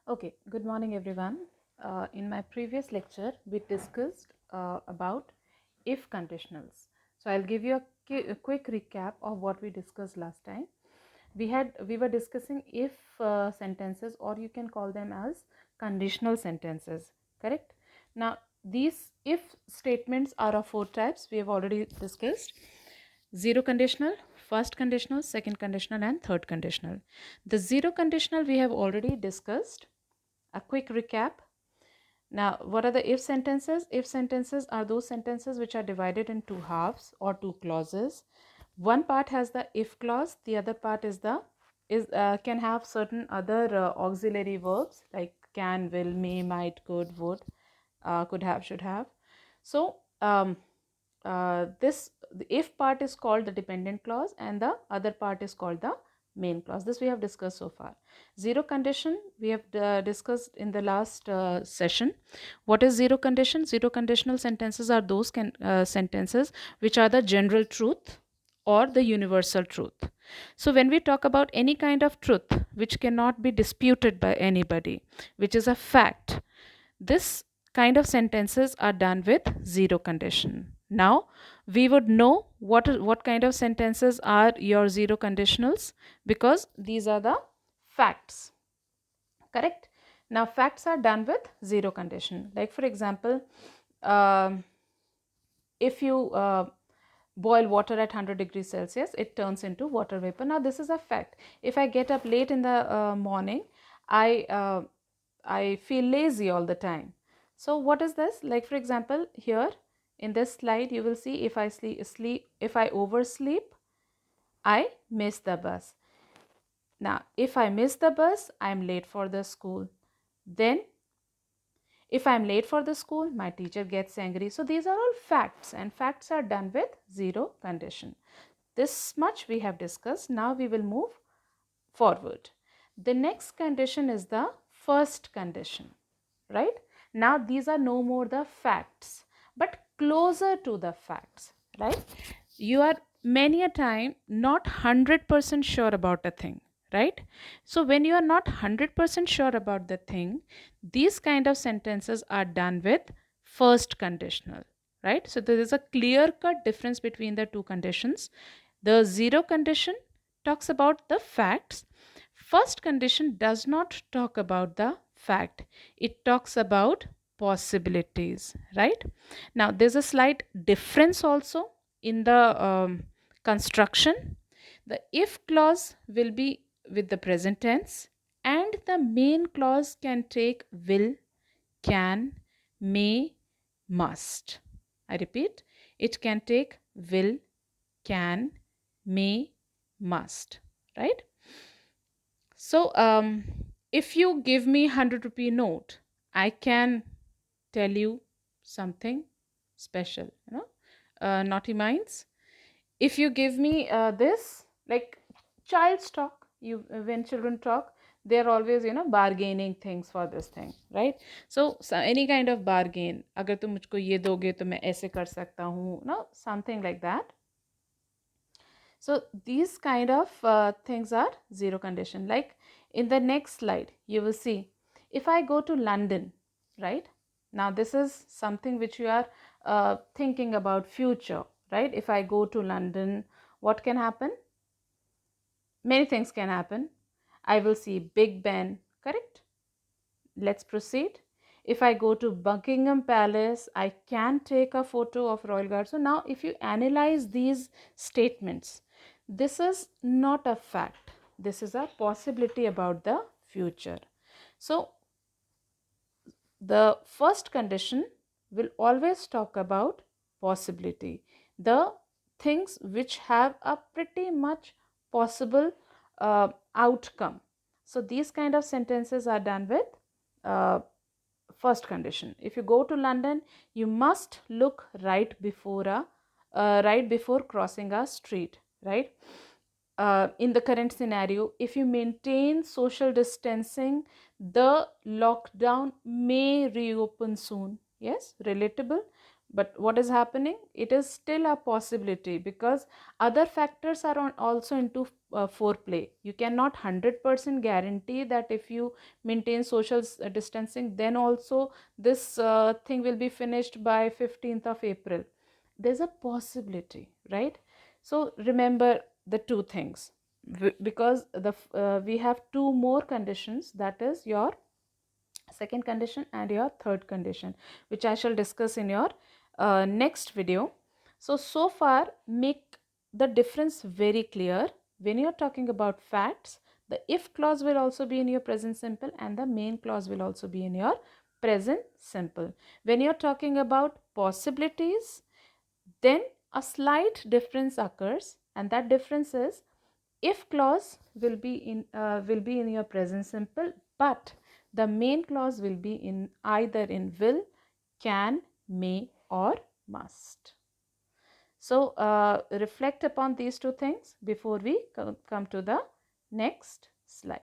Okay, good morning everyone. In my previous lecture, we discussed about if conditionals. So I'll give you a quick recap of what we discussed last time. We were discussing if sentences, or you can call them as conditional sentences, correct? Now these if statements are of four types. We have already discussed: zero conditional, first conditional, second conditional, and third conditional. The zero conditional we have already discussed. A quick recap. Now, what are the if sentences? If sentences are those sentences which are divided in two halves or two clauses. One part has the if clause, the other part is the can have certain other auxiliary verbs like can, will, may, might, could, would, could have, should have. So this the if part is called the dependent clause and the other part is called the main clause. This we have discussed so far. Zero condition we have discussed in the last session. What is zero condition? Zero conditional sentences are those sentences which are the general truth or the universal truth. So when we talk about any kind of truth which cannot be disputed by anybody, which is a fact, this kind of sentences are done with zero condition. Now, we would know what kind of sentences are your zero conditionals because these are the facts, correct? Now, facts are done with zero condition. Like, for example, um, if you boil water at 100 degrees Celsius, it turns into water vapor. Now, this is a fact. If I get up late in the morning, I feel lazy all the time. So what is this? Like, for example, here in this slide, you will see if I if I oversleep, I miss the bus. Now, if I miss the bus, I am late for the school. Then, if I am late for the school, my teacher gets angry. So these are all facts, and facts are done with zero condition. This much we have discussed. Now we will move forward. The next condition is the first condition, right? Now these are no more the facts, but closer to the facts, right? You are many a time not 100% sure about a thing, right? So when you are not 100% sure about the thing, these kind of sentences are done with first conditional, right? So there is a clear cut difference between the two conditions. The zero condition talks about the facts. First condition does not talk about the fact, it talks about possibilities, right? Now, there's a slight difference also in the construction. The if clause will be with the present tense, and the main clause can take will, can, may, must. I repeat, it can take will, can, may, must, right? So, if you give me 100 rupee note, I can tell you something special, naughty minds. If you give me this, like child's talk, when children talk, they're always, bargaining things for this thing, right? So any kind of bargain, अगर तुम मुझको ये दोगे तो मैं ऐसे कर सकता हूँ, something like that. So these kind of things are zero condition. Like in the next slide, you will see if I go to London, right? Now this is something which you are thinking about future, right? If I go to London, what can happen? Many things can happen. I will see Big Ben, correct? Let's proceed. If I go to Buckingham Palace, I can take a photo of Royal Guard. So now if you analyze these statements, this is not a fact. This is a possibility about the future. So the first condition will always talk about possibility, the things which have a pretty much possible outcome. So these kind of sentences are done with uh, first condition. If you go to London, you must look right before crossing a street, right? In the current scenario, if you maintain social distancing, the lockdown may reopen soon. Yes, relatable. But what is happening? It is still a possibility because other factors are also into foreplay. You cannot 100% guarantee that if you maintain social distancing, then also this thing will be finished by 15th of April. There's a possibility, right? So remember the two things, because we have two more conditions, that is your second condition and your third condition, which I shall discuss in your next video. So far, make the difference very clear. When you're talking about facts, the if clause will also be in your present simple and the main clause will also be in your present simple. When you're talking about possibilities, then a slight difference occurs, and that difference is if clause will be in your present simple, but the main clause will be in either in will, can, may, or must. So reflect upon these two things before we come to the next slide.